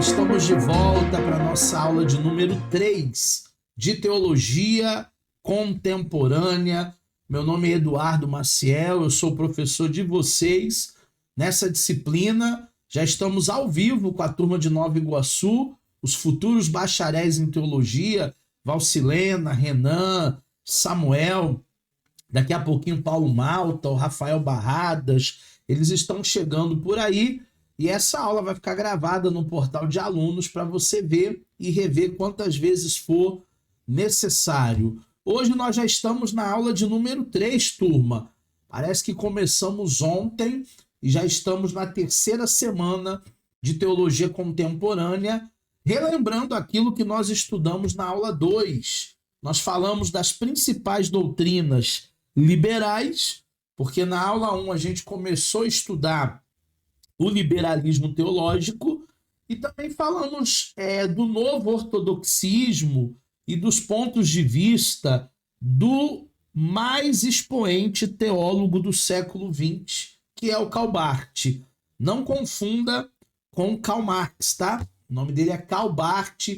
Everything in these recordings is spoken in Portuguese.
estamos de volta para a nossa aula de número 3 de Teologia Contemporânea. Meu nome é Eduardo Maciel, eu sou professor de vocês nessa disciplina. Já estamos ao vivo com a turma de Nova Iguaçu, os futuros bacharéis em Teologia, Valcilena, Renan, Samuel, daqui a pouquinho Paulo Malta, o Rafael Barradas, eles estão chegando por aí. E essa aula vai ficar gravada no portal de alunos para você ver e rever quantas vezes for necessário. Hoje nós já estamos na aula de número 3, turma. Parece que começamos ontem e já estamos na terceira semana de Teologia Contemporânea, relembrando aquilo que nós estudamos na aula 2. Nós falamos das principais doutrinas liberais, porque na aula 1 a gente começou a estudar o liberalismo teológico e também falamos do novo ortodoxismo e dos pontos de vista do mais expoente teólogo do século XX, que é o Karl Barth. Não confunda com Karl Marx, tá? O nome dele é Karl Barth,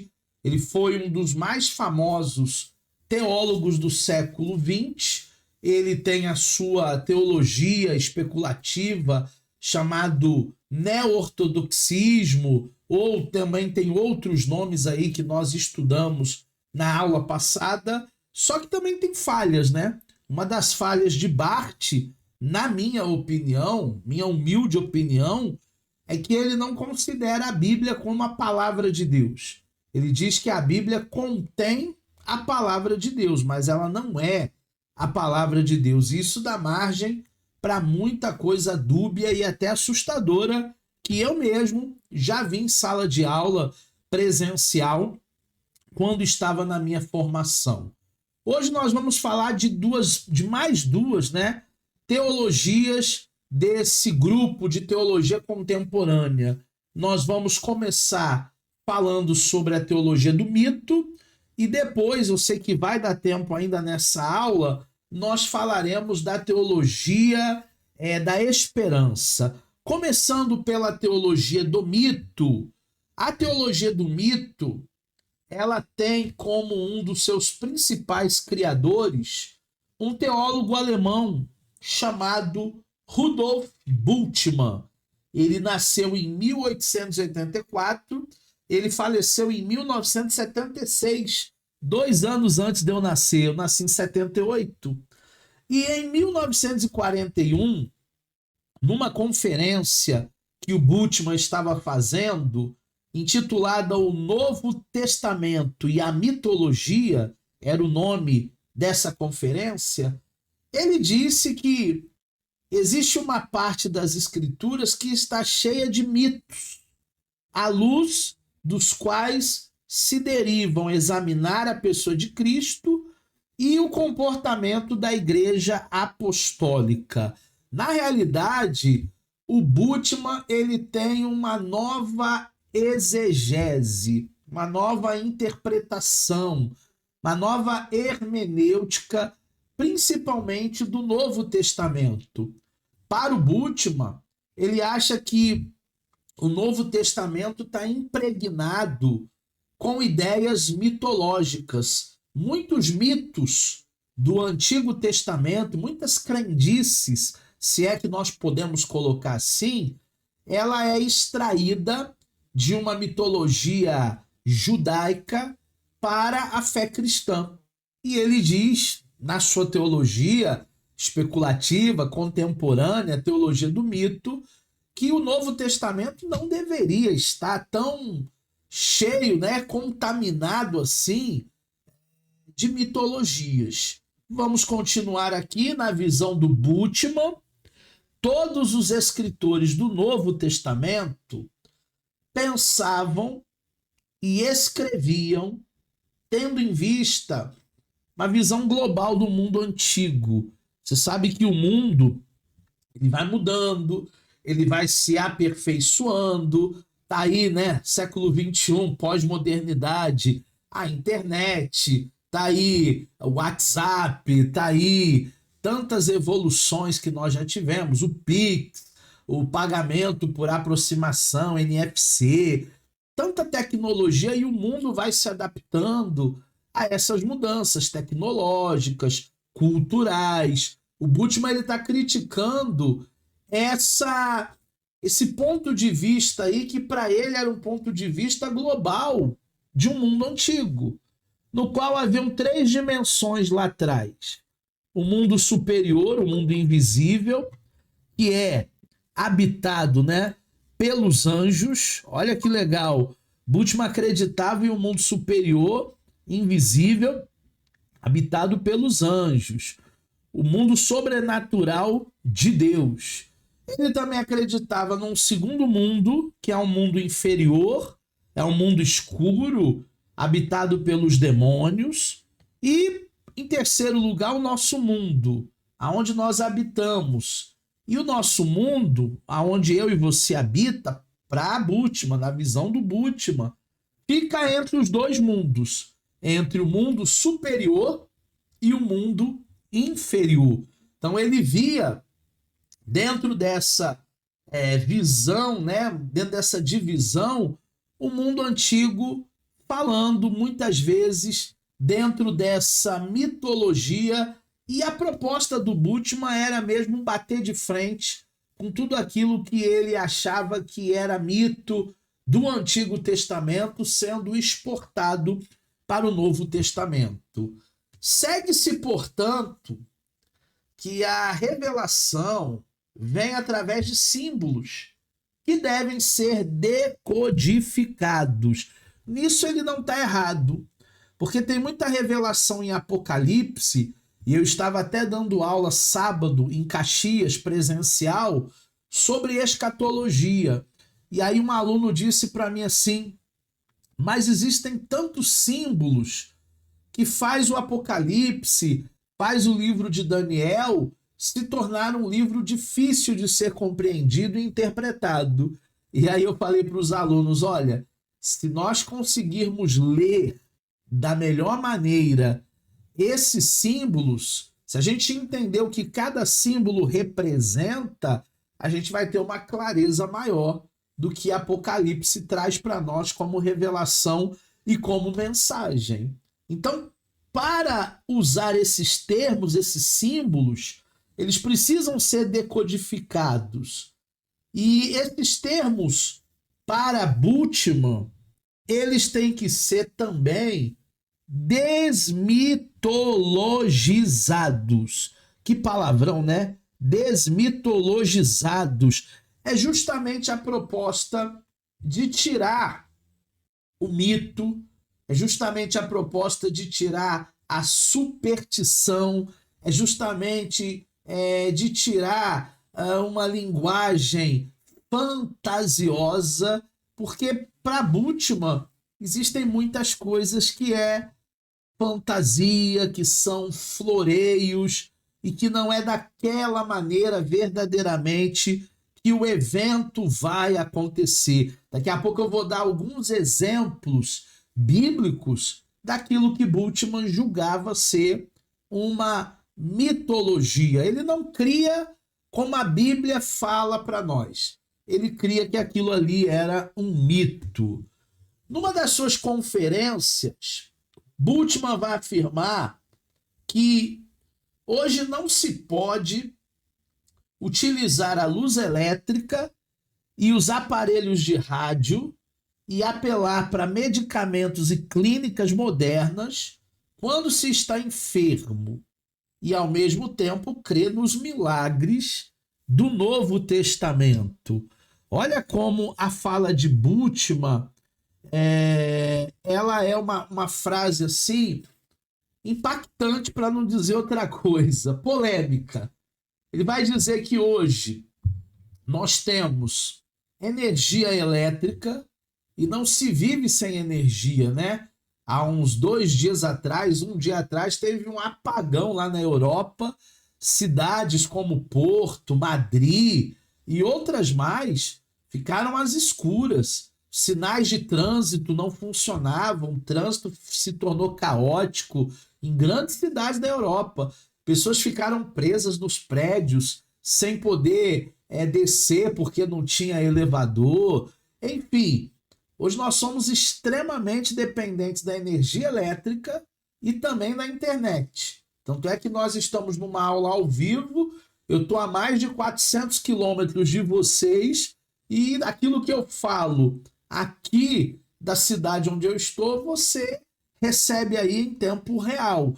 ele foi um dos mais famosos teólogos do século XX, ele tem a sua teologia especulativa, chamado neo-ortodoxismo, ou também tem outros nomes aí que nós estudamos na aula passada, só que também tem falhas, né? Uma das falhas de Barth, na minha opinião, minha humilde opinião, é que ele não considera a Bíblia como a palavra de Deus. Ele diz que a Bíblia contém a palavra de Deus, mas ela não é a palavra de Deus. Isso dá margem para muita coisa dúbia e até assustadora que eu mesmo já vi em sala de aula presencial quando estava na minha formação. Hoje nós vamos falar de mais duas, né, teologias desse grupo de teologia contemporânea. Nós vamos começar falando sobre a teologia do mito e depois, eu sei que vai dar tempo ainda nessa aula, nós falaremos da teologia da esperança. Começando pela teologia do mito. A teologia do mito, ela tem como um dos seus principais criadores um teólogo alemão chamado Rudolf Bultmann. Ele nasceu em 1884, ele faleceu em 1976, 2 anos antes de eu nascer. Eu nasci em 78. E em 1941, numa conferência que o Bultmann estava fazendo, intitulada O Novo Testamento e a Mitologia, era o nome dessa conferência, ele disse que existe uma parte das Escrituras que está cheia de mitos, à luz dos quais se derivam examinar a pessoa de Cristo e o comportamento da Igreja Apostólica. Na realidade, o Bultmann ele tem uma nova exegese, uma nova interpretação, uma nova hermenêutica, principalmente do Novo Testamento. Para o Bultmann, ele acha que o Novo Testamento está impregnado com ideias mitológicas. Muitos mitos do Antigo Testamento, muitas crendices, se é que nós podemos colocar assim, ela é extraída de uma mitologia judaica para a fé cristã. E ele diz, na sua teologia especulativa, contemporânea, teologia do mito, que o Novo Testamento não deveria estar tão cheio, né, contaminado assim, de mitologias. Vamos continuar aqui na visão do Bultmann. Todos os escritores do Novo Testamento pensavam e escreviam tendo em vista uma visão global do mundo antigo. Você sabe que o mundo ele vai mudando, ele vai se aperfeiçoando. Tá aí, né? Século XXI, pós-modernidade, a internet, tá aí o WhatsApp, tá aí tantas evoluções que nós já tivemos, o Pix, o pagamento por aproximação, NFC, tanta tecnologia e o mundo vai se adaptando a essas mudanças tecnológicas, culturais. O Bultmann ele está criticando esse ponto de vista aí que para ele era um ponto de vista global de um mundo antigo, no qual haviam três dimensões lá atrás. O mundo superior, o mundo invisível, que é habitado, né, pelos anjos. Olha que legal. Bultmann acreditava em um mundo superior, invisível, habitado pelos anjos. O mundo sobrenatural de Deus. Ele também acreditava num segundo mundo, que é um mundo inferior, é um mundo escuro, habitado pelos demônios. E, em terceiro lugar, o nosso mundo, aonde nós habitamos. E o nosso mundo, aonde eu e você habita, para Bultmann, na visão do Bultmann, fica entre os dois mundos, entre o mundo superior e o mundo inferior. Então ele via dentro dessa visão, né, dentro dessa divisão, o mundo antigo falando muitas vezes dentro dessa mitologia, e a proposta do Bultmann era mesmo bater de frente com tudo aquilo que ele achava que era mito do Antigo Testamento sendo exportado para o Novo Testamento. Segue-se, portanto, que a revelação vem através de símbolos que devem ser decodificados. Nisso ele não está errado, porque tem muita revelação em Apocalipse, e eu estava até dando aula sábado em Caxias, presencial, sobre escatologia. E aí um aluno disse para mim assim, mas existem tantos símbolos que faz o Apocalipse, faz o livro de Daniel se tornar um livro difícil de ser compreendido e interpretado. E aí eu falei para os alunos, olha, se nós conseguirmos ler da melhor maneira esses símbolos, se a gente entender o que cada símbolo representa, a gente vai ter uma clareza maior do que Apocalipse traz para nós como revelação e como mensagem. Então, para usar esses termos, esses símbolos, eles precisam ser decodificados. E esses termos, para Bultmann, eles têm que ser também desmitologizados. Que palavrão, né? Desmitologizados. É justamente a proposta de tirar o mito, é justamente a proposta de tirar a superstição, é justamente de tirar uma linguagem fantasiosa, porque para Bultmann existem muitas coisas que é fantasia, que são floreios e que não é daquela maneira verdadeiramente que o evento vai acontecer. Daqui a pouco eu vou dar alguns exemplos bíblicos daquilo que Bultmann julgava ser uma mitologia. Ele não cria como a Bíblia fala para nós. Ele cria que aquilo ali era um mito. Numa das suas conferências, Bultmann vai afirmar que hoje não se pode utilizar a luz elétrica e os aparelhos de rádio e apelar para medicamentos e clínicas modernas quando se está enfermo e, ao mesmo tempo, crer nos milagres do Novo Testamento. Olha como a fala de Bultmann ela é uma frase assim impactante, para não dizer outra coisa, polêmica. Ele vai dizer que hoje nós temos energia elétrica e não se vive sem energia, né? Há uns 2 dias atrás, um dia atrás, teve um apagão lá na Europa, cidades como Porto, Madrid e outras mais ficaram às escuras. Sinais de trânsito não funcionavam, o trânsito se tornou caótico em grandes cidades da Europa. Pessoas ficaram presas nos prédios sem poder descer porque não tinha elevador. Enfim, Hoje nós somos extremamente dependentes da energia elétrica e também da internet. Tanto é que nós estamos numa aula ao vivo, eu estou a mais de 400 quilômetros de vocês e aquilo que eu falo aqui da cidade onde eu estou, você recebe aí em tempo real.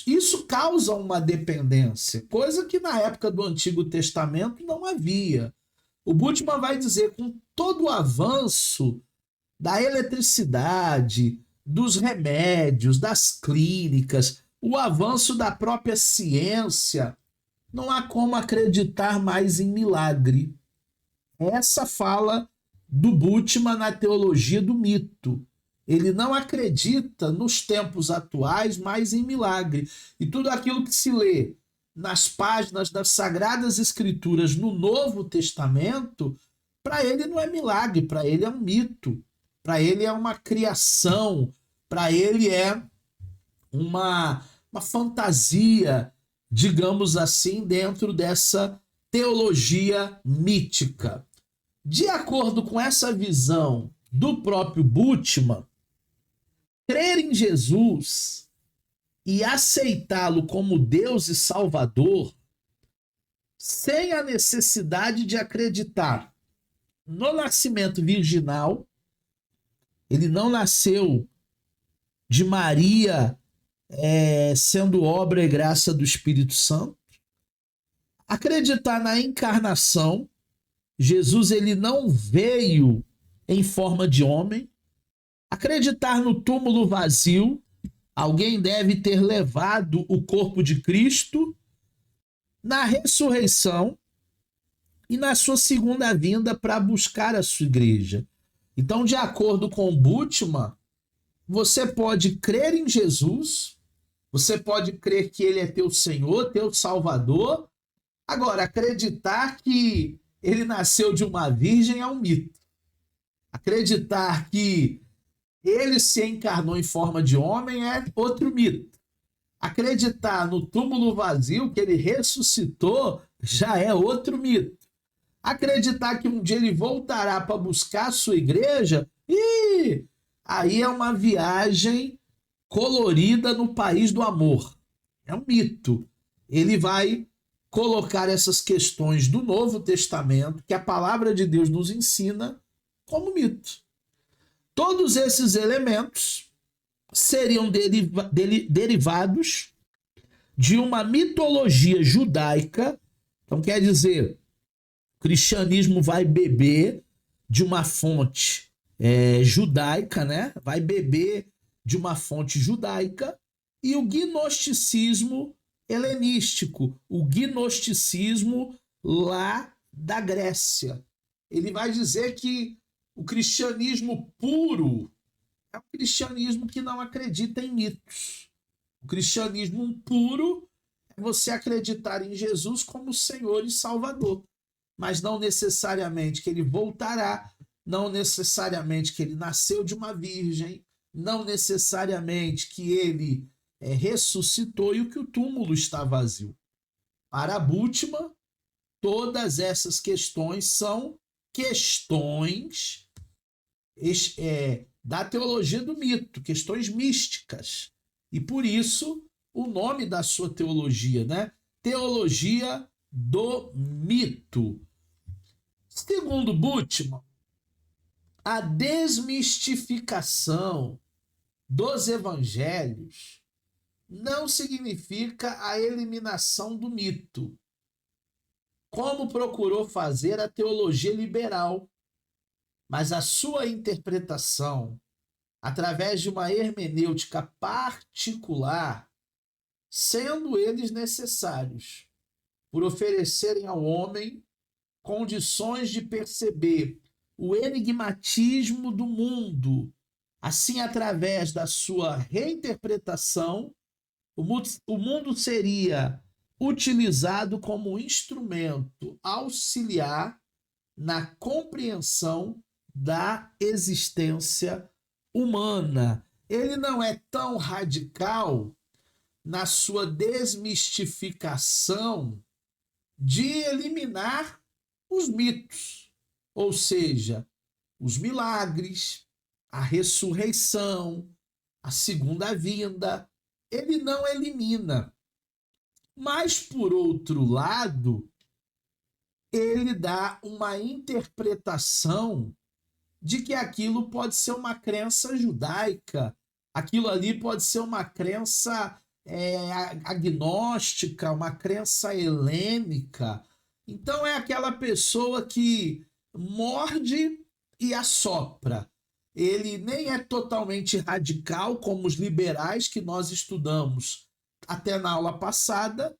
Isso causa uma dependência, coisa que na época do Antigo Testamento não havia. O Bultmann vai dizer, com todo o avanço da eletricidade, dos remédios, das clínicas, o avanço da própria ciência, não há como acreditar mais em milagre. Essa fala do Bultmann na teologia do mito. Ele não acredita nos tempos atuais mais em milagre. E tudo aquilo que se lê nas páginas das Sagradas Escrituras no Novo Testamento, para ele não é milagre, para ele é um mito, para ele é uma criação, para ele é uma fantasia, digamos assim, dentro dessa teologia mítica. De acordo com essa visão do próprio Bultmann, crer em Jesus e aceitá-lo como Deus e Salvador, sem a necessidade de acreditar no nascimento virginal, ele não nasceu de Maria, sendo obra e graça do Espírito Santo. Acreditar na encarnação, Jesus ele não veio em forma de homem. Acreditar no túmulo vazio, alguém deve ter levado o corpo de Cristo, na ressurreição e na sua segunda vinda para buscar a sua igreja. Então, de acordo com Bultmann, você pode crer em Jesus, você pode crer que ele é teu Senhor, teu Salvador. Agora, acreditar que ele nasceu de uma virgem é um mito. Acreditar que ele se encarnou em forma de homem é outro mito. Acreditar no túmulo vazio, que ele ressuscitou, já é outro mito. Acreditar que um dia ele voltará para buscar a sua igreja, aí é uma viagem colorida no país do amor. É um mito. Ele vai colocar essas questões do Novo Testamento, que a palavra de Deus nos ensina, como mito. Todos esses elementos seriam derivados de uma mitologia judaica. Então, quer dizer, o cristianismo vai beber de uma fonte judaica, né? Vai beber de uma fonte judaica, e o gnosticismo helenístico, o gnosticismo lá da Grécia. Ele vai dizer que o cristianismo puro é um cristianismo que não acredita em mitos. O cristianismo puro é você acreditar em Jesus como Senhor e Salvador, mas não necessariamente que ele voltará, não necessariamente que ele nasceu de uma virgem, não necessariamente que ele ressuscitou e que o túmulo está vazio. Para Bultmann, todas essas questões são questões da teologia do mito, questões místicas. E por isso o nome da sua teologia, né? Teologia do mito. Segundo Bultmann, a desmistificação dos evangelhos não significa a eliminação do mito, como procurou fazer a teologia liberal, mas a sua interpretação, através de uma hermenêutica particular, sendo eles necessários, por oferecerem ao homem condições de perceber o enigmatismo do mundo. Assim, através da sua reinterpretação, o mundo seria utilizado como instrumento auxiliar na compreensão da existência humana. Ele não é tão radical na sua desmistificação de eliminar os mitos, ou seja, os milagres, a ressurreição, a segunda vinda, ele não elimina. Mas, por outro lado, ele dá uma interpretação de que aquilo pode ser uma crença judaica, aquilo ali pode ser uma crença agnóstica, uma crença helênica. Então é aquela pessoa que morde e assopra. Ele nem é totalmente radical, como os liberais que nós estudamos até na aula passada,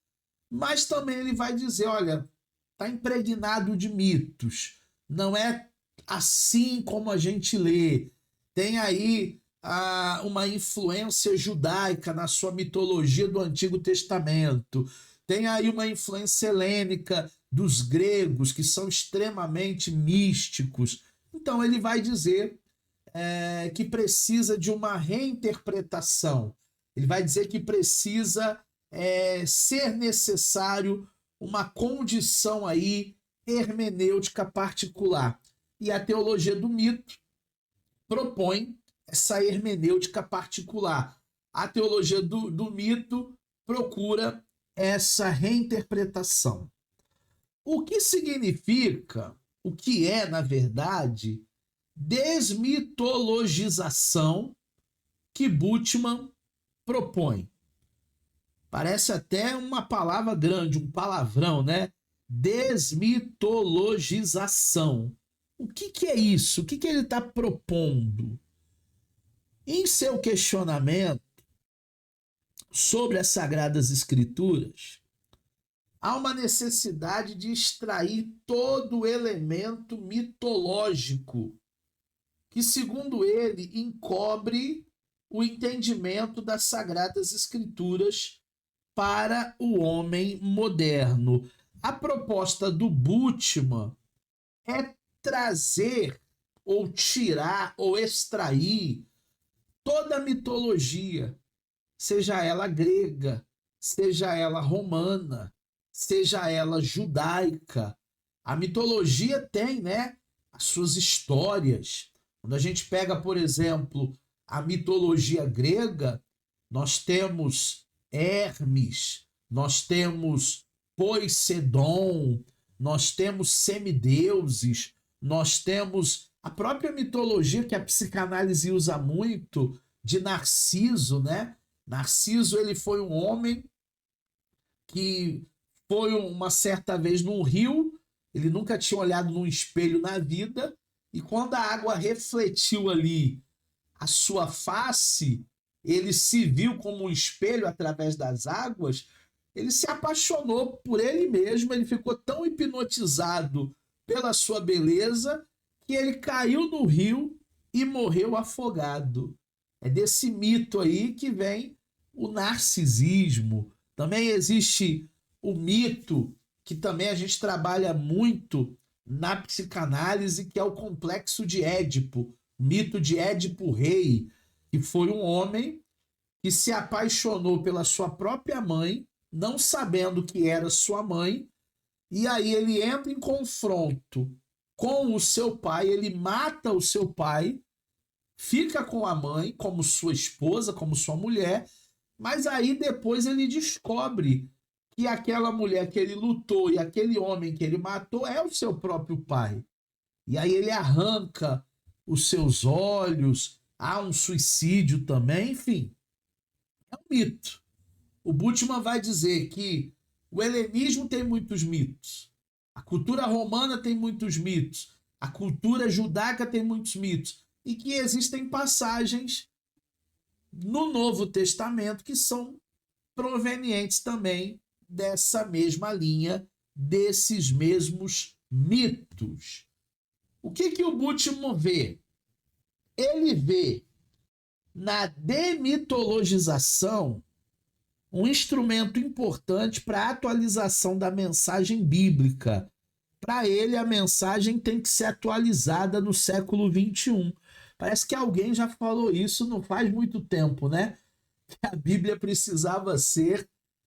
mas também ele vai dizer, olha, está impregnado de mitos, não é assim como a gente lê. Tem aí uma influência judaica na sua mitologia do Antigo Testamento. Tem aí uma influência helênica dos gregos, que são extremamente místicos. Então ele vai dizer que precisa de uma reinterpretação. Ele vai dizer que precisa ser necessário uma condição aí hermenêutica particular. E a teologia do mito propõe essa hermenêutica particular. A teologia do mito procura essa reinterpretação. O que significa, o que é, na verdade, desmitologização que Bultmann propõe? Parece até uma palavra grande, um palavrão, né? Desmitologização. O que é isso? O que ele está propondo? Em seu questionamento sobre as Sagradas Escrituras, há uma necessidade de extrair todo o elemento mitológico que, segundo ele, encobre o entendimento das Sagradas Escrituras para o homem moderno. A proposta do Bultmann é trazer ou tirar ou extrair toda a mitologia, seja ela grega, seja ela romana, seja ela judaica. A mitologia tem, né, as suas histórias. Quando a gente pega, por exemplo, a mitologia grega, nós temos Hermes, nós temos Poseidon, nós temos semideuses, nós temos a própria mitologia que a psicanálise usa muito de Narciso, né? Narciso, ele foi um homem que foi uma certa vez num rio, ele nunca tinha olhado num espelho na vida, e quando a água refletiu ali a sua face, ele se viu como um espelho através das águas, ele se apaixonou por ele mesmo, ele ficou tão hipnotizado pela sua beleza que ele caiu no rio e morreu afogado. É desse mito aí que vem o narcisismo. Também existe o mito que também a gente trabalha muito na psicanálise, que é o complexo de Édipo, mito de Édipo Rei, que foi um homem que se apaixonou pela sua própria mãe, não sabendo que era sua mãe, e aí ele entra em confronto com o seu pai, ele mata o seu pai, fica com a mãe como sua esposa, como sua mulher, mas aí depois ele descobre que aquela mulher que ele lutou e aquele homem que ele matou é o seu próprio pai. E aí ele arranca os seus olhos, há um suicídio também, enfim. É um mito. O Bultmann vai dizer que o helenismo tem muitos mitos, a cultura romana tem muitos mitos, a cultura judaica tem muitos mitos, e que existem passagens no Novo Testamento que são provenientes também dessa mesma linha, desses mesmos mitos. O que o Bultmann vê? Ele vê na demitologização um instrumento importante para a atualização da mensagem bíblica. Para ele, a mensagem tem que ser atualizada no século XXI. Parece que alguém já falou isso não faz muito tempo, né? Que a Bíblia precisava ser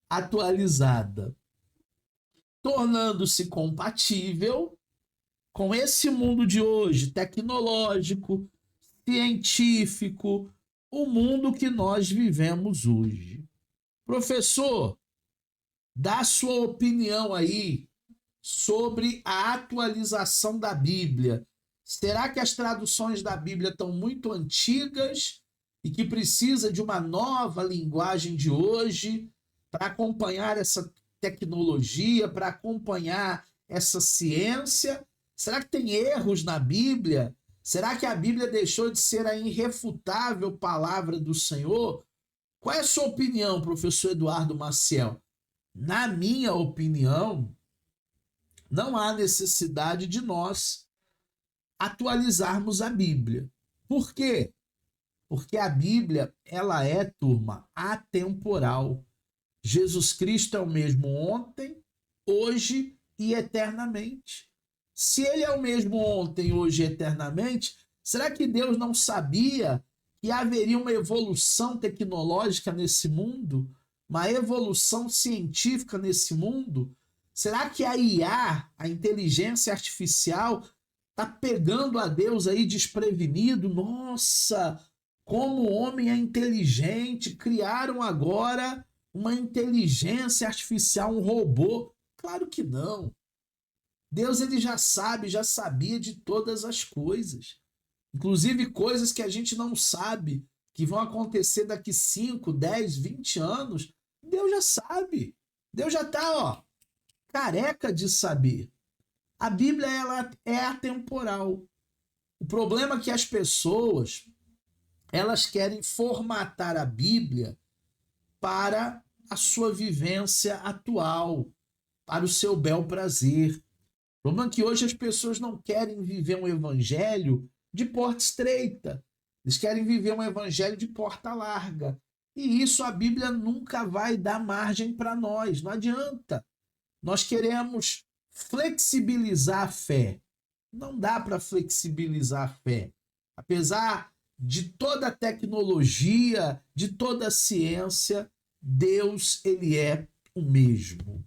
atualizada, tornando-se compatível com esse mundo de hoje, tecnológico, científico, o mundo que nós vivemos hoje. Professor, dá sua opinião aí sobre a atualização da Bíblia. Será que as traduções da Bíblia estão muito antigas e que precisa de uma nova linguagem de hoje para acompanhar essa tecnologia, para acompanhar essa ciência? Será que tem erros na Bíblia? Será que a Bíblia deixou de ser a irrefutável palavra do Senhor? Qual é a sua opinião, professor Eduardo Maciel? Na minha opinião, não há necessidade de nós atualizarmos a Bíblia. Por quê? Porque a Bíblia, ela é, turma, atemporal. Jesus Cristo é o mesmo ontem, hoje e eternamente. Se ele é o mesmo ontem, hoje e eternamente, será que Deus não sabia que haveria uma evolução tecnológica nesse mundo? Uma evolução científica nesse mundo? Será que a IA, a inteligência artificial, está pegando a Deus aí desprevenido? Nossa, como o homem é inteligente, criaram agora uma inteligência artificial, um robô. Claro que não. Deus ele já sabe, já sabia de todas as coisas. Inclusive coisas que a gente não sabe, que vão acontecer daqui 5, 10, 20 anos. Deus já sabe. Deus já está, careca de saber. A Bíblia ela é atemporal. O problema é que as pessoas elas querem formatar a Bíblia para a sua vivência atual, para o seu bel prazer. O problema é que hoje as pessoas não querem viver um evangelho de porta estreita. Eles querem viver um evangelho de porta larga. E isso a Bíblia nunca vai dar margem para nós. Não adianta. Nós queremos flexibilizar a fé. Não dá para flexibilizar a fé. Apesar de toda a tecnologia, de toda a ciência, Deus ele é o mesmo.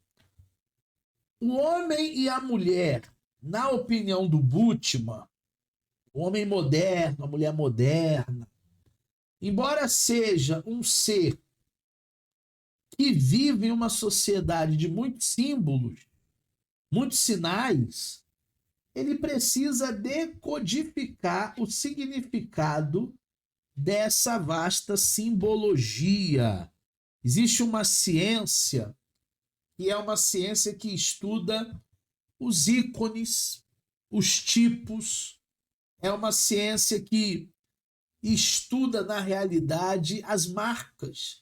O homem e a mulher, na opinião do Bultmann, o homem moderno, a mulher moderna, embora seja um ser que vive em uma sociedade de muitos símbolos, muitos sinais, ele precisa decodificar o significado dessa vasta simbologia. Existe uma ciência, que é uma ciência que estuda os ícones, os tipos, é uma ciência que estuda, na realidade, as marcas.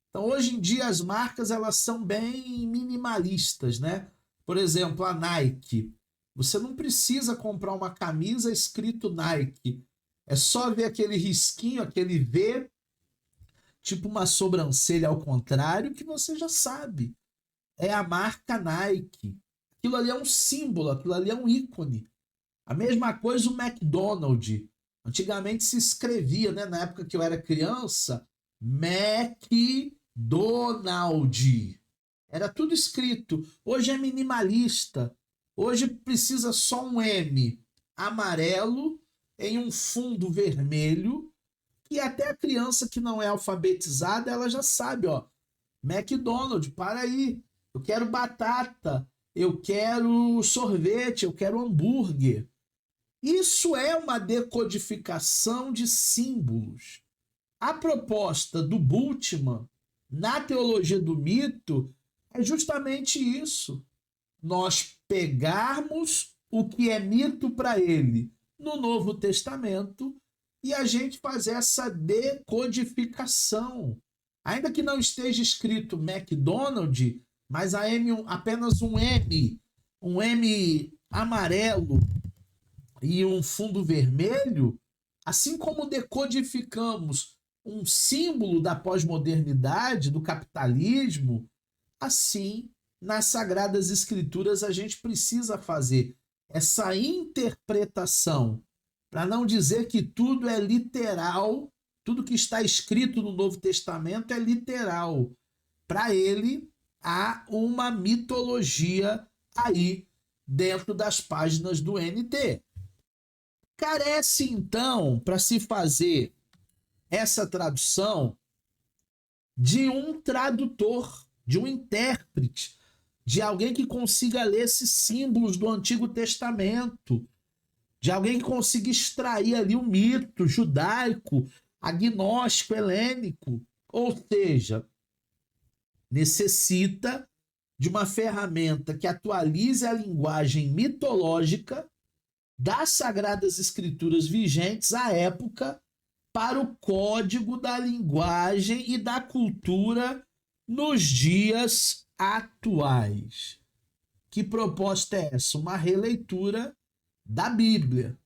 Então, hoje em dia, as marcas elas são bem minimalistas, né? Por exemplo, a Nike. Você não precisa comprar uma camisa escrito Nike. É só ver aquele risquinho, aquele V, tipo uma sobrancelha ao contrário, que você já sabe. É a marca Nike. Aquilo ali é um símbolo, aquilo ali é um ícone. A mesma coisa o McDonald's. Antigamente se escrevia, né, na época que eu era criança, McDonald's. Era tudo escrito. Hoje é minimalista. Hoje precisa só um M amarelo em um fundo vermelho, que até a criança que não é alfabetizada, ela já sabe, McDonald's, para aí. Eu quero batata, eu quero sorvete, eu quero hambúrguer. Isso é uma decodificação de símbolos. A proposta do Bultmann na teologia do mito é justamente isso. Nós pegarmos o que é mito para ele no Novo Testamento e a gente fazer essa decodificação. Ainda que não esteja escrito McDonald's, mas apenas um M amarelo e um fundo vermelho, assim como decodificamos um símbolo da pós-modernidade, do capitalismo, assim, nas Sagradas Escrituras a gente precisa fazer essa interpretação, para não dizer que tudo é literal, tudo que está escrito no Novo Testamento é literal. Para ele, há uma mitologia aí dentro das páginas do NT. Carece, então, para se fazer essa tradução, de um tradutor, de um intérprete, de alguém que consiga ler esses símbolos do Antigo Testamento, de alguém que consiga extrair ali o mito judaico, agnóstico, helênico. Ou seja, necessita de uma ferramenta que atualize a linguagem mitológica das Sagradas Escrituras vigentes à época para o código da linguagem e da cultura nos dias atuais. Que proposta é essa? Uma releitura da Bíblia.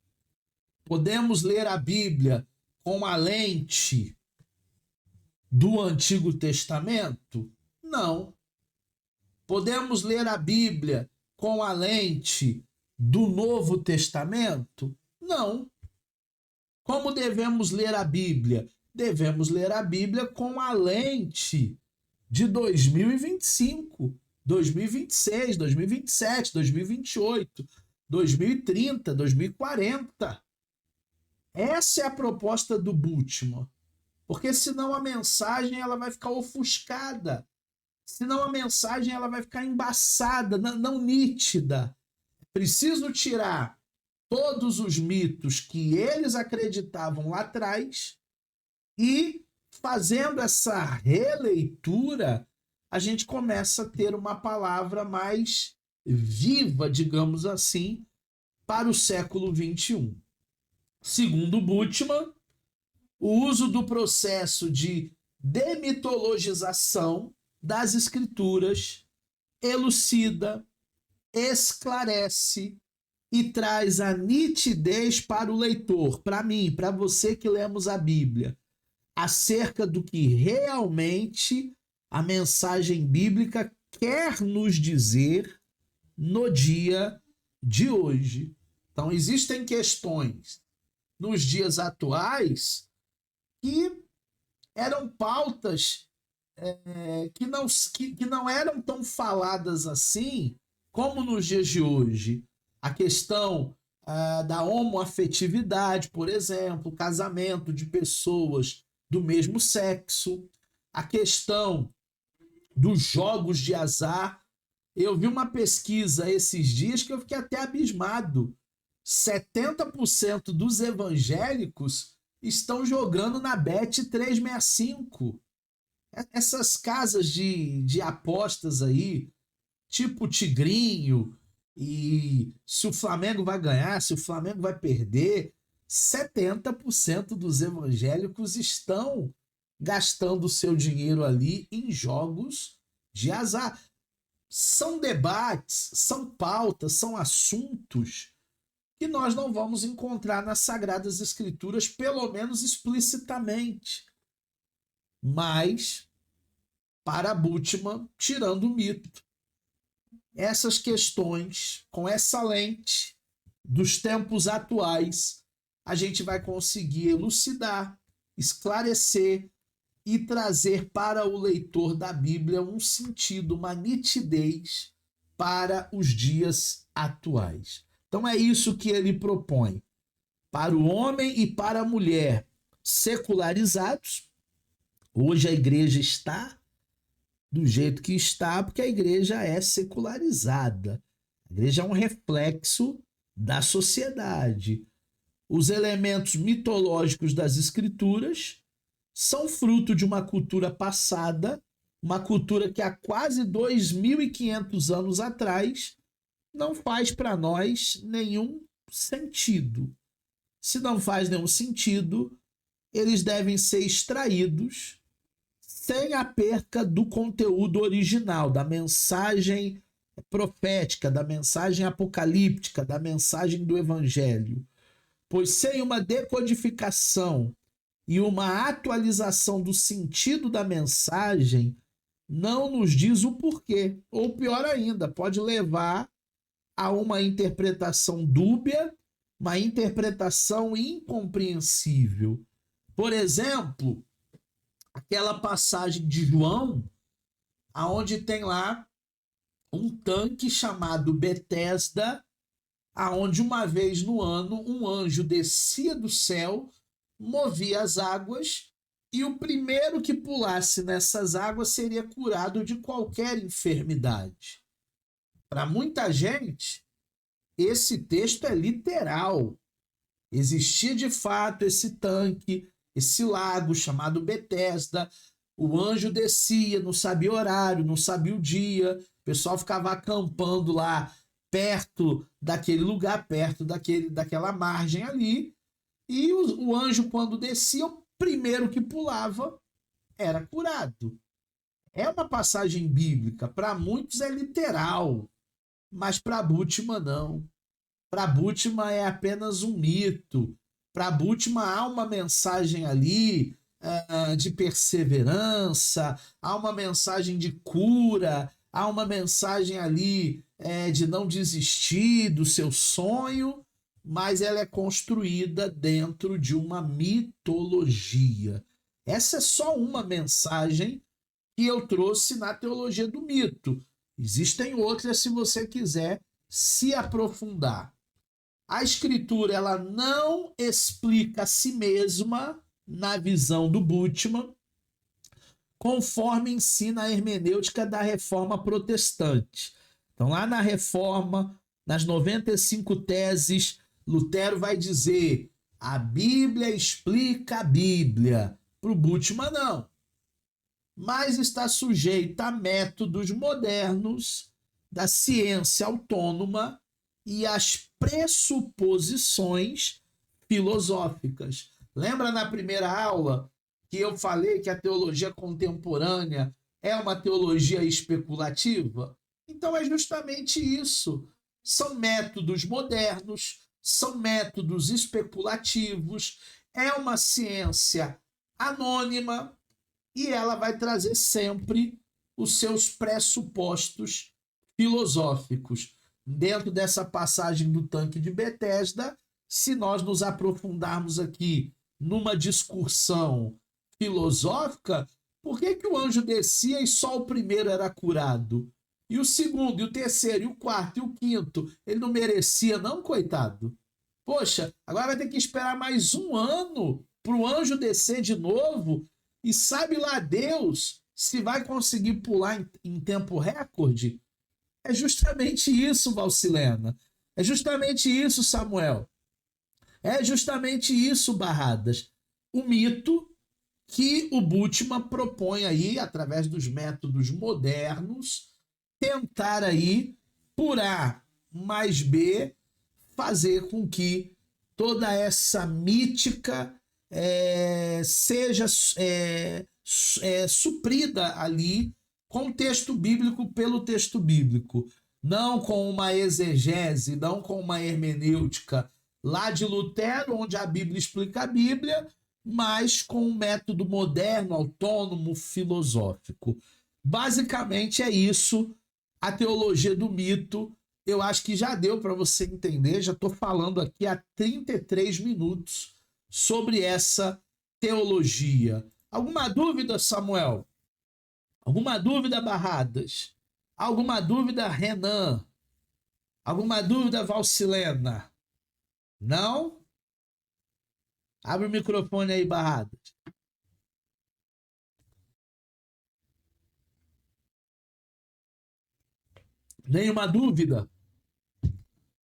Podemos ler a Bíblia com a lente do Antigo Testamento? Não. Podemos ler a Bíblia com a lente do Novo Testamento? Não. Como devemos ler a Bíblia? Devemos ler a Bíblia com a lente de 2025, 2026, 2027, 2028, 2030, 2040. Essa é a proposta do Bultmann. Porque senão a mensagem ela vai ficar ofuscada. Senão a mensagem ela vai ficar embaçada, não nítida. Preciso tirar todos os mitos que eles acreditavam lá atrás e, fazendo essa releitura, a gente começa a ter uma palavra mais viva, digamos assim, para o século XXI. Segundo Bultmann, o uso do processo de demitologização das escrituras elucida, esclarece e traz a nitidez para o leitor, para mim, para você que lemos a Bíblia, acerca do que realmente a mensagem bíblica quer nos dizer no dia de hoje. Então, existem questões nos dias atuais que eram pautas que não eram tão faladas assim como nos dias de hoje. A questão da homoafetividade, por exemplo, casamento de pessoas do mesmo sexo, a questão dos jogos de azar. Eu vi uma pesquisa esses dias que eu fiquei até abismado. 70% dos evangélicos estão jogando na Bet365. Essas casas de apostas aí, tipo Tigrinho, e se o Flamengo vai ganhar, se o Flamengo vai perder, 70% dos evangélicos estão gastando seu dinheiro ali em jogos de azar. São debates, são pautas, são assuntos que nós não vamos encontrar nas Sagradas Escrituras, pelo menos explicitamente. Mas, para Bultmann, tirando o mito, essas questões, com essa lente dos tempos atuais, a gente vai conseguir elucidar, esclarecer e trazer para o leitor da Bíblia um sentido, uma nitidez para os dias atuais. Então é isso que ele propõe. Para o homem e para a mulher secularizados, hoje a igreja está do jeito que está, porque a igreja é secularizada. A igreja é um reflexo da sociedade. Os elementos mitológicos das escrituras são fruto de uma cultura passada, uma cultura que há quase 2.500 anos atrás não faz para nós nenhum sentido. Se não faz nenhum sentido, eles devem ser extraídos sem a perca do conteúdo original, da mensagem profética, da mensagem apocalíptica, da mensagem do evangelho. Pois sem uma decodificação e uma atualização do sentido da mensagem, não nos diz o porquê. Ou pior ainda, pode levar a uma interpretação dúbia, uma interpretação incompreensível. Por exemplo, aquela passagem de João, aonde tem lá um tanque chamado Betesda, aonde uma vez no ano um anjo descia do céu, movia as águas, e o primeiro que pulasse nessas águas seria curado de qualquer enfermidade. Para muita gente, esse texto é literal. Existia de fato esse tanque, esse lago chamado Betesda. O anjo descia, não sabia o horário, não sabia o dia. O pessoal ficava acampando lá perto daquele lugar, perto daquela margem ali. E o anjo, quando descia, o primeiro que pulava era curado. É uma passagem bíblica. Para muitos é literal, mas para Bultmann não. Para Bultmann é apenas um mito. Para Bultmann há uma mensagem ali de perseverança, há uma mensagem de cura, há uma mensagem ali de não desistir do seu sonho, mas ela é construída dentro de uma mitologia. Essa é só uma mensagem que eu trouxe na teologia do mito. Existem outras se você quiser se aprofundar. A escritura ela não explica a si mesma na visão do Bultmann, conforme ensina a hermenêutica da Reforma Protestante. Então, lá na Reforma, nas 95 teses, Lutero vai dizer: a Bíblia explica a Bíblia. Para o Bultmann, não. Mas está sujeita a métodos modernos da ciência autônoma e as pressuposições filosóficas. Lembra na primeira aula que eu falei que a teologia contemporânea é uma teologia especulativa? Então é justamente isso. São métodos modernos, são métodos especulativos, é uma ciência anônima e ela vai trazer sempre os seus pressupostos filosóficos. Dentro dessa passagem do tanque de Betesda, se nós nos aprofundarmos aqui numa discussão filosófica, por que o anjo descia e só o primeiro era curado? E o segundo, e o terceiro, e o quarto, e o quinto, ele não merecia não, coitado? Poxa, agora vai ter que esperar mais um ano para o anjo descer de novo, e sabe lá Deus se vai conseguir pular em tempo recorde? É justamente isso, Valcilena. É justamente isso, Samuel. É justamente isso, Barradas. O mito que o Bultmann propõe aí, através dos métodos modernos, tentar aí, por A mais B, fazer com que toda essa mítica seja suprida ali com o texto bíblico pelo texto bíblico, não com uma exegese, não com uma hermenêutica lá de Lutero, onde a Bíblia explica a Bíblia, mas com um método moderno, autônomo, filosófico. Basicamente é isso, a teologia do mito. Eu acho que já deu para você entender, já estou falando aqui há 33 minutos sobre essa teologia. Alguma dúvida, Samuel? Alguma dúvida, Barradas? Alguma dúvida, Renan? Alguma dúvida, Valcilena? Não? Abre o microfone aí, Barradas. Nenhuma dúvida?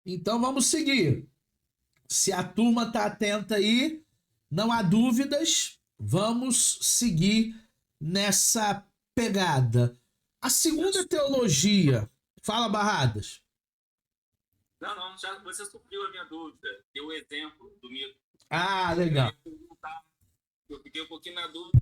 Então vamos seguir. Se a turma está atenta aí, não há dúvidas, vamos seguir nessa pegada. A segunda teologia. Fala, Barradas. Não, já, você supriu a minha dúvida. Deu o exemplo do mito. Ah, legal. Eu fiquei um pouquinho na dúvida.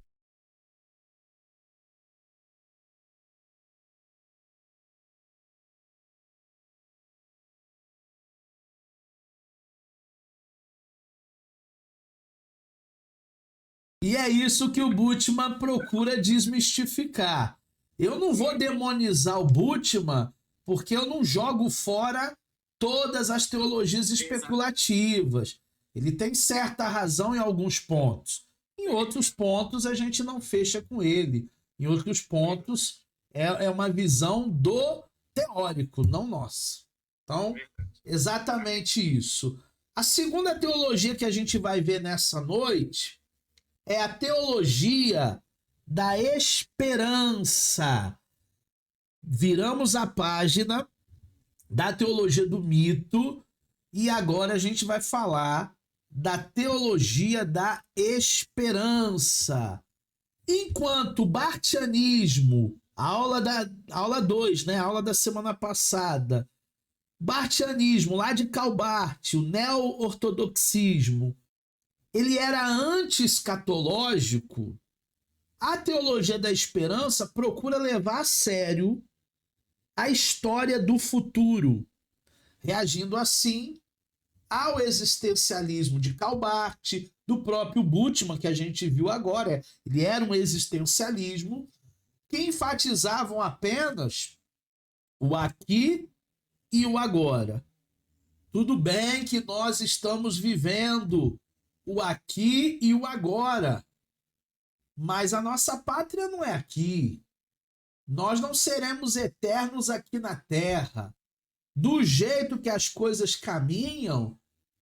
E é isso que o Bultmann procura desmistificar. Eu não vou demonizar o Bultmann porque eu não jogo fora todas as teologias especulativas. Ele tem certa razão em alguns pontos. Em outros pontos a gente não fecha com ele. Em outros pontos é uma visão do teórico, não nossa. Então, Exatamente isso. A segunda teologia que a gente vai ver nessa noite é a teologia da esperança. Viramos a página da teologia do mito e agora a gente vai falar da teologia da esperança. Enquanto o bartianismo, aula 2, né, a aula da semana passada, bartianismo lá de Calbart, o neo-ortodoxismo, ele era anti-escatológico, a teologia da esperança procura levar a sério a história do futuro, reagindo assim ao existencialismo de Calbart, do próprio Bultmann, que a gente viu agora. Ele era um existencialismo que enfatizavam apenas o aqui e o agora. Tudo bem que nós estamos vivendo o aqui e o agora, mas a nossa pátria não é aqui. Nós não seremos eternos aqui na Terra. Do jeito que as coisas caminham,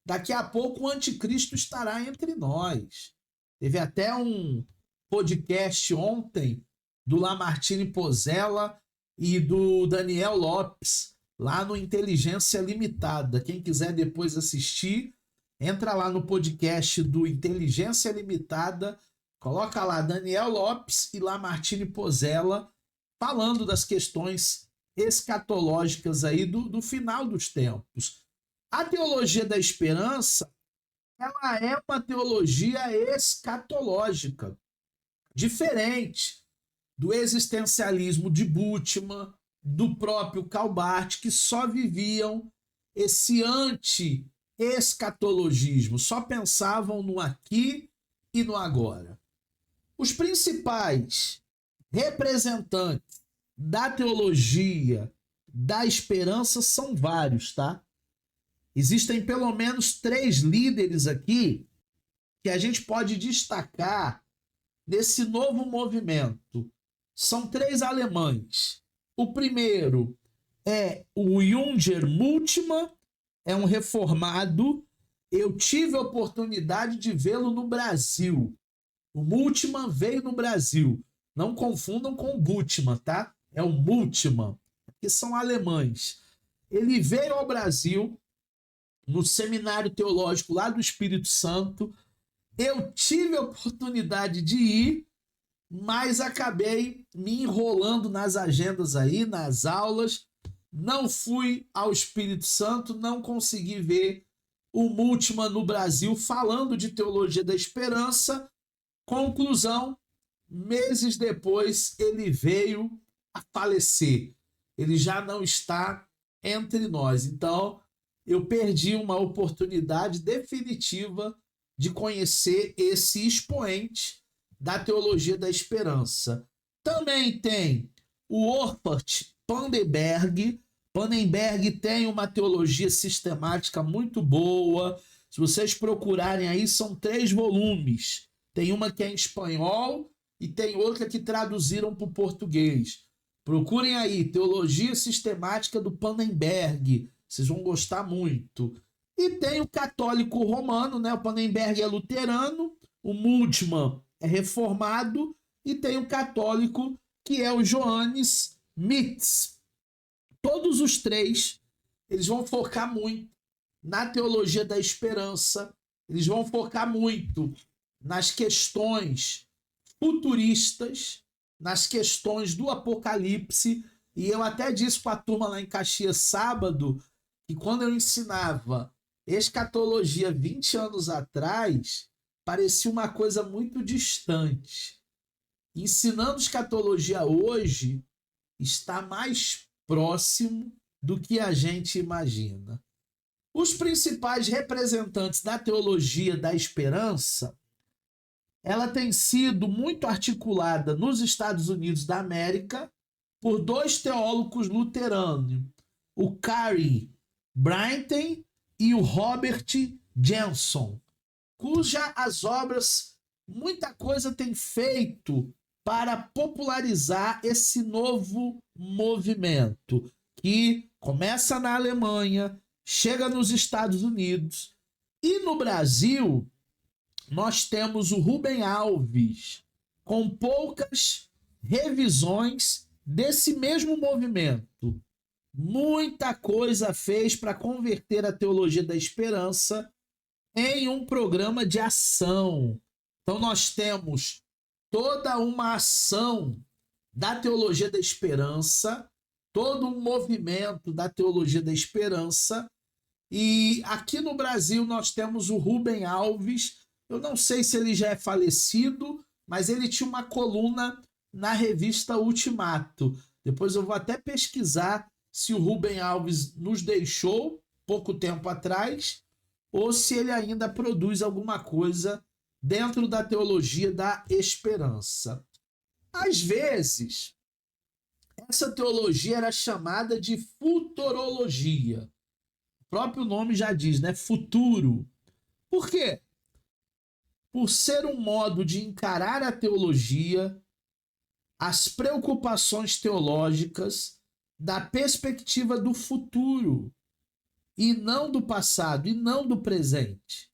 daqui a pouco o anticristo estará entre nós. Teve até um podcast ontem do Lamartine Pozella e do Daniel Lopes, lá no Inteligência Limitada. Quem quiser depois assistir, entra lá no podcast do Inteligência Limitada, coloca lá Daniel Lopes e Lamartine Pozella, falando das questões escatológicas aí do final dos tempos. A teologia da esperança, ela é uma teologia escatológica, diferente do existencialismo de Bultmann, do próprio Calbart, que só viviam esse anti-escatologismo, só pensavam no aqui e no agora. Os principais representantes da teologia da esperança são vários, tá? Existem pelo menos 3 líderes aqui que a gente pode destacar nesse novo movimento. São 3 alemães. O primeiro é o Jünger Bultmann, é um reformado. Eu tive a oportunidade de vê-lo no Brasil. O Bultmann veio no Brasil. Não confundam com o Bultmann, tá? É o Bultmann, que são alemães. Ele veio ao Brasil no Seminário Teológico lá do Espírito Santo. Eu tive a oportunidade de ir, mas acabei me enrolando nas agendas aí, nas aulas. Não fui ao Espírito Santo, não consegui ver o Bultmann no Brasil falando de teologia da esperança. Conclusão, meses depois ele veio a falecer. Ele já não está entre nós. Então, eu perdi uma oportunidade definitiva de conhecer esse expoente da teologia da esperança. Também tem o Orpart Pannenberg. Pannenberg tem uma teologia sistemática muito boa. Se vocês procurarem aí, são 3 volumes. Tem uma que é em espanhol e tem outra que traduziram para o português. Procurem aí, Teologia Sistemática do Pannenberg. Vocês vão gostar muito. E tem o católico romano, né? O Pannenberg é luterano, o Bultmann é reformado, e tem o católico que é o Johannes Mitz. Todos os 3, eles vão focar muito na teologia da esperança, eles vão focar muito nas questões futuristas, nas questões do Apocalipse. E eu até disse para a turma lá em Caxias sábado que quando eu ensinava escatologia 20 anos atrás, parecia uma coisa muito distante. Ensinando escatologia hoje está mais próximo do que a gente imagina. Os principais representantes da teologia da esperança, ela tem sido muito articulada nos Estados Unidos da América por 2 teólogos luteranos, o Carey Bryant e o Robert Jenson, cuja as obras, muita coisa tem feito para popularizar esse novo movimento, que começa na Alemanha, chega nos Estados Unidos. E no Brasil, nós temos o Rubem Alves, com poucas revisões desse mesmo movimento. Muita coisa fez para converter a teologia da esperança em um programa de ação. Então nós temos toda uma ação da teologia da esperança, todo um movimento da teologia da esperança. E aqui no Brasil nós temos o Rubem Alves. Eu não sei se ele já é falecido, mas ele tinha uma coluna na revista Ultimato. Depois eu vou até pesquisar se o Rubem Alves nos deixou pouco tempo atrás ou se ele ainda produz alguma coisa dentro da teologia da esperança. Às vezes, essa teologia era chamada de futurologia. O próprio nome já diz, né? Futuro. Por quê? Por ser um modo de encarar a teologia, as preocupações teológicas da perspectiva do futuro, e não do passado, e não do presente.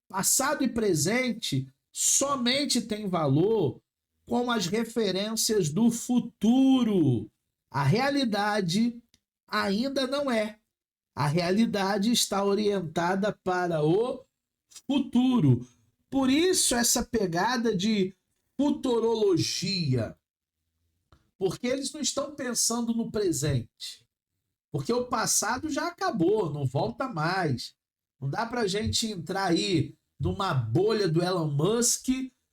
Passado e presente somente têm valor com as referências do futuro. A realidade ainda não é. A realidade está orientada para o futuro. Por isso essa pegada de futurologia, porque eles não estão pensando no presente. Porque o passado já acabou, não volta mais. Não dá para a gente entrar aí numa bolha do Elon Musk,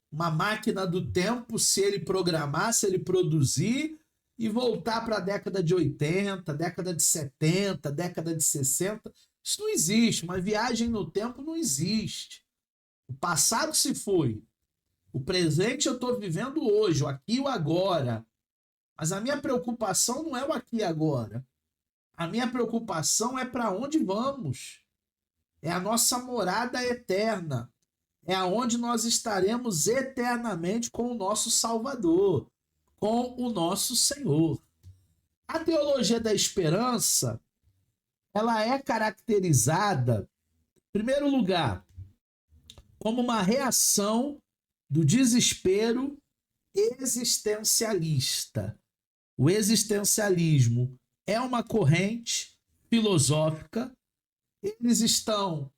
uma máquina do tempo, se ele programar, se ele produzir, e voltar para a década de 80, década de 70, década de 60. Isso não existe. Uma viagem no tempo não existe. O passado se foi. O presente eu estou vivendo hoje, o aqui e o agora. Mas a minha preocupação não é o aqui e agora. A minha preocupação é para onde vamos. É a nossa morada eterna. É aonde nós estaremos eternamente com o nosso Salvador, com o nosso Senhor. A teologia da esperança, ela é caracterizada, em primeiro lugar, como uma reação do desespero existencialista. O existencialismo é uma corrente filosófica. Eles estão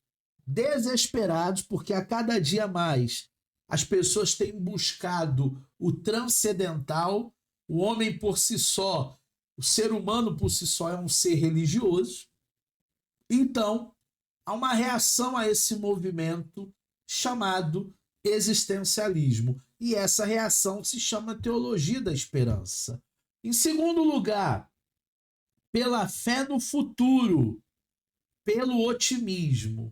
desesperados porque a cada dia mais as pessoas têm buscado o transcendental. O homem por si só, o ser humano por si só é um ser religioso. Então, há uma reação a esse movimento chamado existencialismo. E essa reação se chama teologia da esperança. Em segundo lugar, pela fé no futuro, pelo otimismo.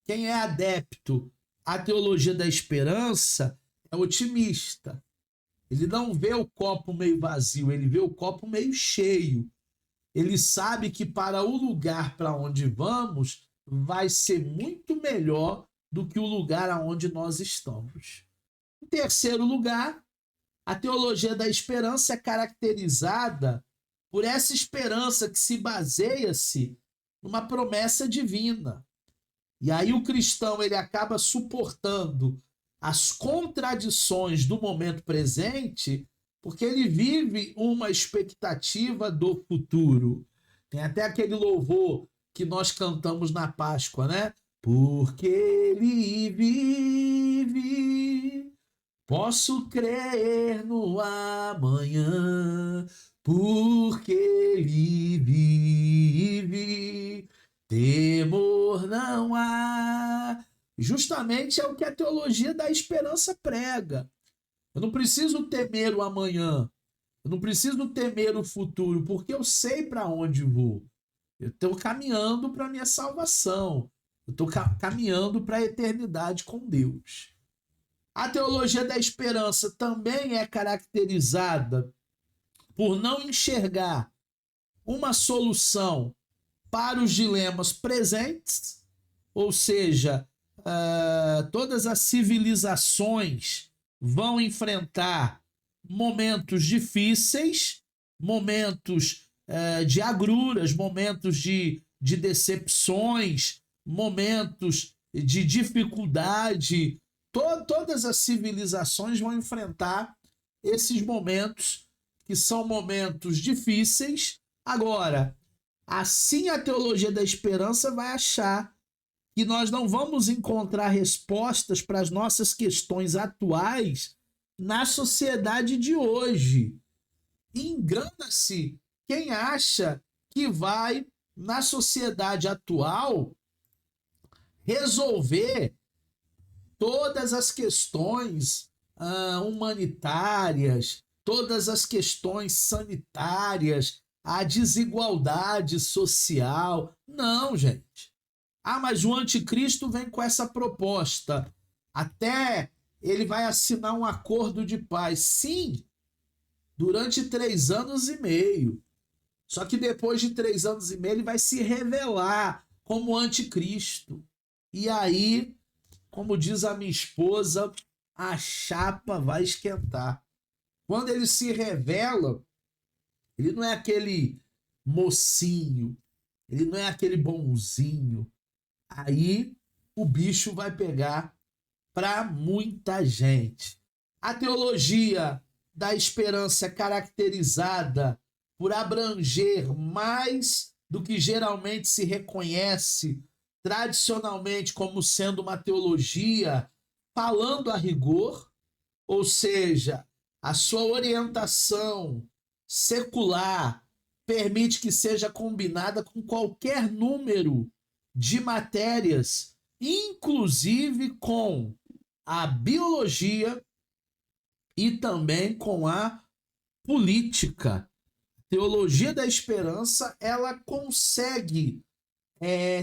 Quem é adepto à teologia da esperança é otimista. Ele não vê o copo meio vazio, ele vê o copo meio cheio. Ele sabe que para o lugar para onde vamos vai ser muito melhor do que o lugar aonde nós estamos. Em terceiro lugar, a teologia da esperança é caracterizada por essa esperança que se baseia-se numa promessa divina. E aí o cristão ele acaba suportando as contradições do momento presente, porque ele vive uma expectativa do futuro. Tem até aquele louvor que nós cantamos na Páscoa, né? Porque ele vive, posso crer no amanhã, porque ele vive, temor não há. Justamente é o que a teologia da esperança prega. Eu não preciso temer o amanhã, eu não preciso temer o futuro, porque eu sei para onde vou. Eu estou caminhando para a minha salvação, eu estou caminhando para a eternidade com Deus. A teologia da esperança também é caracterizada por não enxergar uma solução para os dilemas presentes, ou seja, todas as civilizações vão enfrentar momentos difíceis, momentos de agruras, momentos de de decepções, momentos de dificuldade. Todas as civilizações vão enfrentar esses momentos que são momentos difíceis. Agora, assim a teologia da esperança vai achar que nós não vamos encontrar respostas para as nossas questões atuais na sociedade de hoje. Engana-se quem acha que vai, na sociedade atual, resolver todas as questões humanitárias, todas as questões sanitárias, a desigualdade social. Não, gente. Mas o anticristo vem com essa proposta. Até ele vai assinar um acordo de paz. Sim, durante 3 anos e meio. Só que depois de 3 anos e meio ele vai se revelar como anticristo. E aí, como diz a minha esposa, a chapa vai esquentar. Quando ele se revela, ele não é aquele mocinho, ele não é aquele bonzinho. Aí o bicho vai pegar para muita gente. A teologia da esperança é caracterizada por abranger mais do que geralmente se reconhece tradicionalmente como sendo uma teologia falando a rigor, ou seja, a sua orientação secular permite que seja combinada com qualquer número de matérias, inclusive com a biologia e também com a política. A teologia da esperança, ela consegue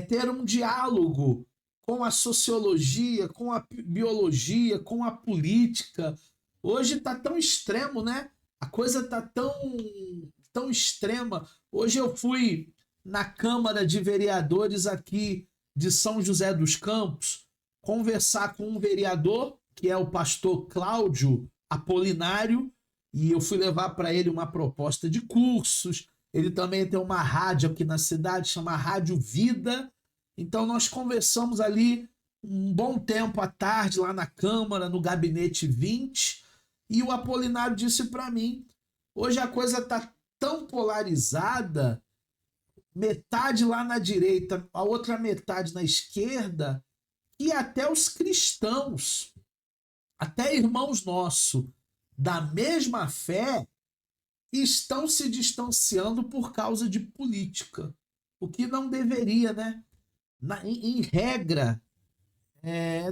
ter um diálogo com a sociologia, com a biologia, com a política. Hoje está tão extremo, né? A coisa está tão extrema. Hoje eu fui na Câmara de Vereadores aqui de São José dos Campos conversar com um vereador, que é o pastor Cláudio Apolinário, e eu fui levar para ele uma proposta de cursos. Ele também tem uma rádio aqui na cidade, chama Rádio Vida. Então nós conversamos ali um bom tempo à tarde lá na Câmara, no Gabinete 20, e o Apolinário disse para mim, hoje a coisa está tão polarizada, metade lá na direita, a outra metade na esquerda, e até os cristãos, até irmãos nossos da mesma fé, estão se distanciando por causa de política. O que não deveria, né? Em regra,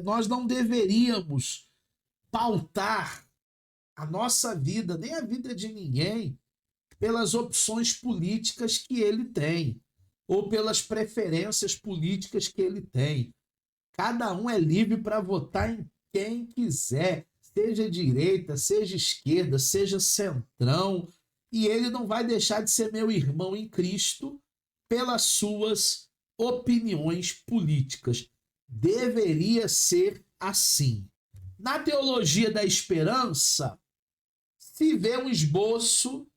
nós não deveríamos pautar a nossa vida, nem a vida de ninguém, pelas opções políticas que ele tem, ou pelas preferências políticas que ele tem. Cada um é livre para votar em quem quiser, seja direita, seja esquerda, seja centrão, e ele não vai deixar de ser meu irmão em Cristo pelas suas opiniões políticas. Deveria ser assim. Na teologia da esperança, se vê um esboço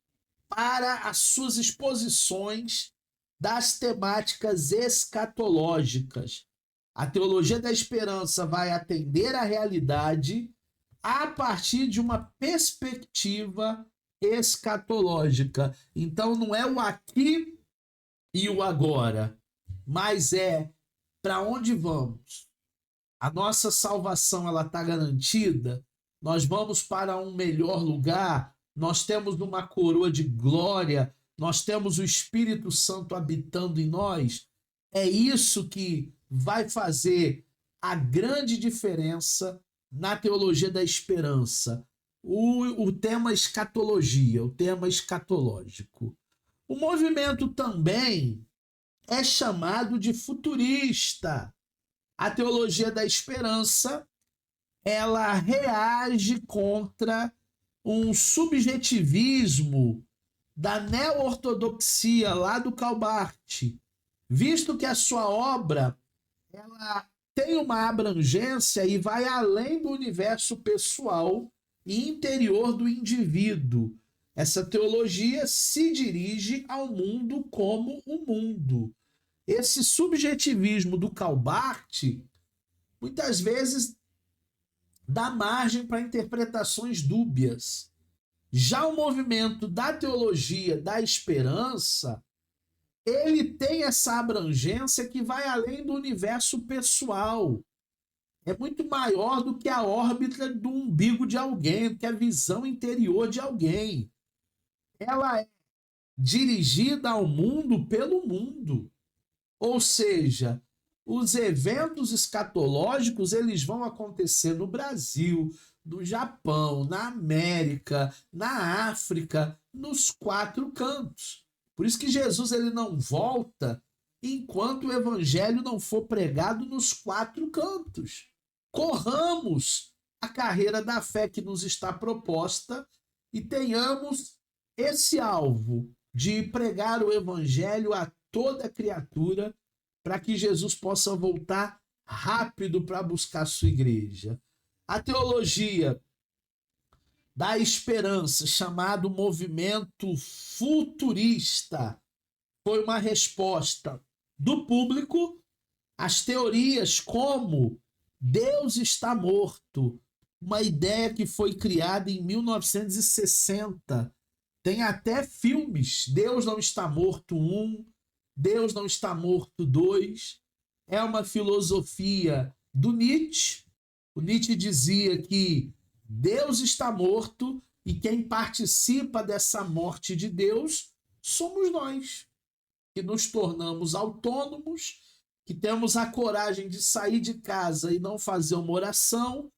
para as suas exposições das temáticas escatológicas. A teologia da esperança vai atender à realidade a partir de uma perspectiva escatológica. Então não é o aqui e o agora, mas é para onde vamos. A nossa salvação ela está garantida, nós vamos para um melhor lugar, nós temos uma coroa de glória, nós temos o Espírito Santo habitando em nós. É isso que vai fazer a grande diferença na teologia da esperança. O tema escatologia, o tema escatológico. O movimento também é chamado de futurista. A teologia da esperança, ela reage contra um subjetivismo da neo-ortodoxia lá do Calbart, visto que a sua obra ela tem uma abrangência e vai além do universo pessoal e interior do indivíduo. Essa teologia se dirige ao mundo como o mundo. esse subjetivismo do Calbart muitas vezes dá margem para interpretações dúbias. Já o movimento da teologia da esperança, ele tem essa abrangência que vai além do universo pessoal. É muito maior do que a órbita do umbigo de alguém, do que a visão interior de alguém. Ela é dirigida ao mundo pelo mundo. Ou seja, os eventos escatológicos eles vão acontecer no Brasil, no Japão, na América, na África, nos 4 cantos. Por isso que Jesus ele não volta enquanto o evangelho não for pregado nos 4 cantos. Corramos a carreira da fé que nos está proposta e tenhamos esse alvo de pregar o evangelho a toda criatura para que Jesus possa voltar rápido para buscar sua igreja. A teologia da esperança, chamado movimento futurista, foi uma resposta do público às teorias como Deus está morto, uma ideia que foi criada em 1960. Tem até filmes, Deus não está morto 1, Deus não está morto 2. É uma filosofia do Nietzsche. O Nietzsche dizia que Deus está morto e quem participa dessa morte de Deus somos nós, que nos tornamos autônomos, que temos a coragem de sair de casa e não fazer uma oração,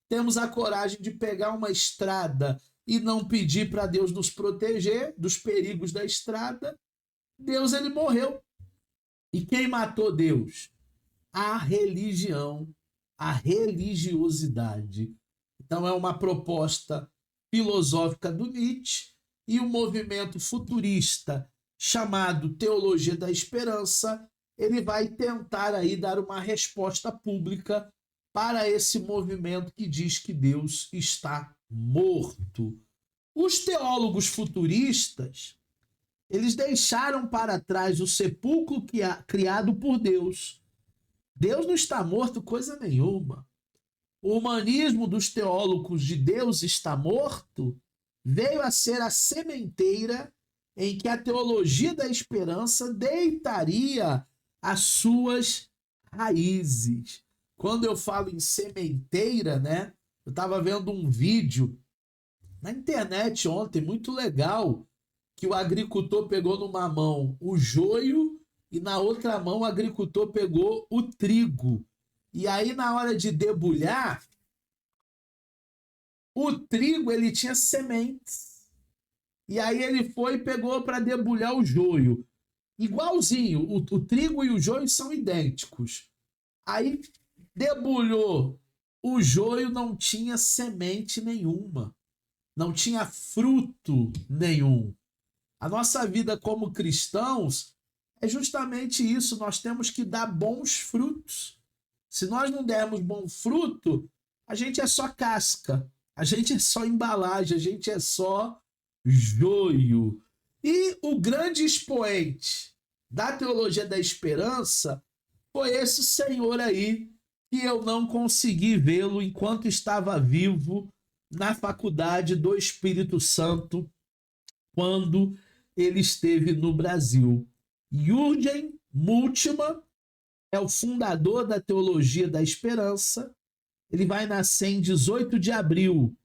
temos a coragem de pegar uma estrada e não pedir para Deus nos proteger dos perigos da estrada. Deus ele morreu. E quem matou Deus? A religião, a religiosidade. Então é uma proposta filosófica do Nietzsche e o movimento futurista chamado Teologia da Esperança, ele vai tentar aí dar uma resposta pública para esse movimento que diz que Deus está morto. Os teólogos futuristas, eles deixaram para trás o sepulcro criado por Deus. Deus não está morto coisa nenhuma. O humanismo dos teólogos de Deus está morto veio a ser a sementeira em que a teologia da esperança deitaria as suas raízes. Quando eu falo em sementeira, né? Eu estava vendo um vídeo na internet ontem, muito legal, que o agricultor pegou numa mão o joio e na outra mão o agricultor pegou o trigo. E aí, na hora de debulhar, o trigo ele tinha sementes. E aí ele foi e pegou para debulhar o joio. Igualzinho, o trigo e o joio são idênticos. Aí debulhou o joio, não tinha semente nenhuma. Não tinha fruto nenhum. A nossa vida como cristãos é justamente isso. Nós temos que dar bons frutos. Se nós não dermos bom fruto, a gente é só casca, a gente é só embalagem, a gente é só joio. E o grande expoente da teologia da esperança foi esse senhor aí, que eu não consegui vê-lo enquanto estava vivo na faculdade do Espírito Santo, quando ele esteve no Brasil. Jürgen Moltmann é o fundador da teologia da esperança. Ele vai nascer em 18 de abril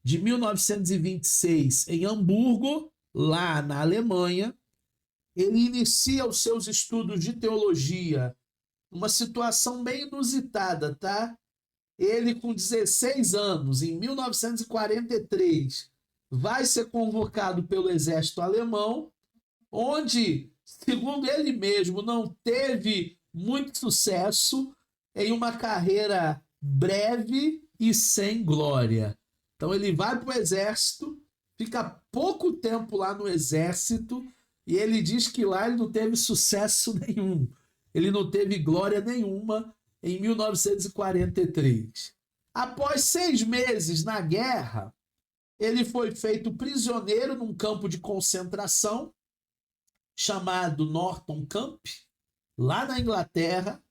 de 1926 em Hamburgo, lá na Alemanha. Ele inicia os seus estudos de teologia numa situação bem inusitada, tá? Ele, com 16 anos, em 1943, vai ser convocado pelo exército alemão, onde, segundo ele mesmo, não teve muito sucesso, em uma carreira breve e sem glória. Então ele vai para o exército, fica pouco tempo lá no exército, e ele diz que lá ele não teve sucesso nenhum, ele não teve glória nenhuma em 1943. Após 6 meses na guerra, ele foi feito prisioneiro num campo de concentração chamado Norton Camp, lá na Inglaterra.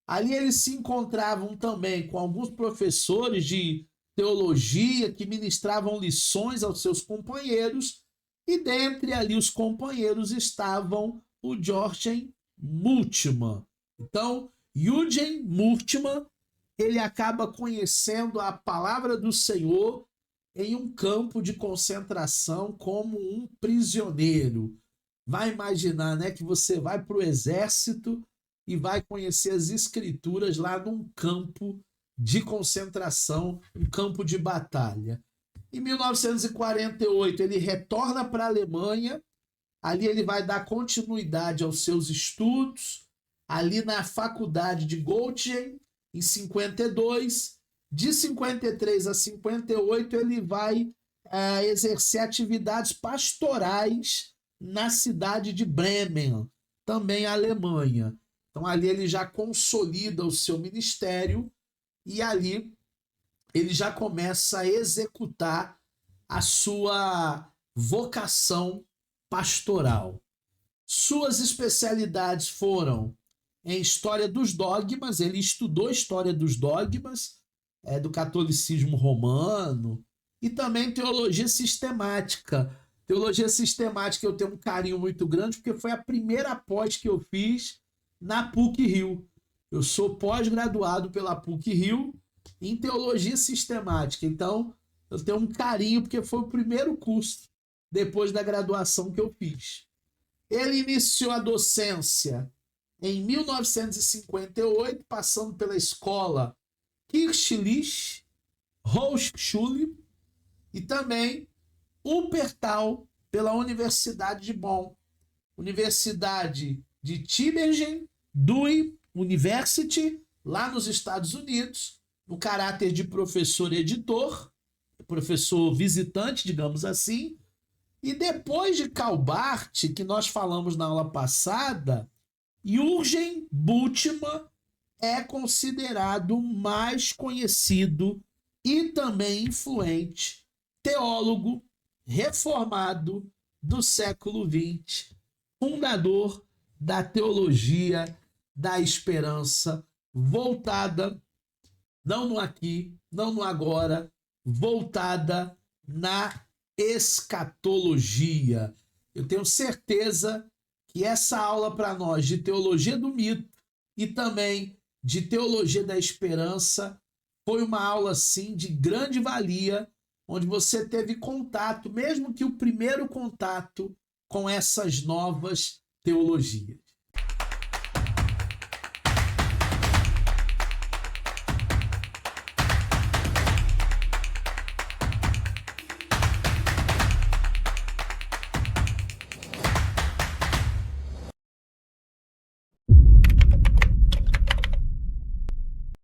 Ali eles se encontravam também com alguns professores de teologia que ministravam lições aos seus companheiros, e dentre ali os companheiros estavam o Georgen Multmann. Então, Eugen Multmann, ele acaba conhecendo a palavra do Senhor em um campo de concentração como um prisioneiro. Vai imaginar, né, que você vai para o exército e vai conhecer as escrituras lá num campo de concentração, um campo de batalha. Em 1948, ele retorna para a Alemanha. Ali ele vai dar continuidade aos seus estudos, ali na faculdade de Göttingen, em 52. De 53 a 58, ele vai exercer atividades pastorais na cidade de Bremen, também Alemanha. Então ali ele já consolida o seu ministério e ali ele já começa a executar a sua vocação pastoral. Suas especialidades foram em História dos Dogmas. Ele estudou História dos Dogmas do catolicismo romano e também Teologia Sistemática. Teologia Sistemática eu tenho um carinho muito grande porque foi a primeira pós que eu fiz na PUC-Rio. Eu sou pós-graduado pela PUC-Rio em Teologia Sistemática. Então, eu tenho um carinho porque foi o primeiro curso depois da graduação que eu fiz. Ele iniciou a docência em 1958, passando pela escola Kirchlich, Hochschule e também Wuppertal pela Universidade de Bonn, Universidade de Tübingen, Due University, lá nos Estados Unidos, no caráter de professor editor, professor visitante, digamos assim. E depois de Calbart, que nós falamos na aula passada, Eugen Bultmann é considerado o mais conhecido e também influente teólogo reformado do século XX, fundador da teologia da esperança, voltada não no aqui, não no agora, voltada na escatologia. Eu tenho certeza que essa aula para nós de teologia do mito e também de teologia da esperança foi uma aula, sim, de grande valia, onde você teve contato, mesmo que o primeiro contato, com essas novas teologias.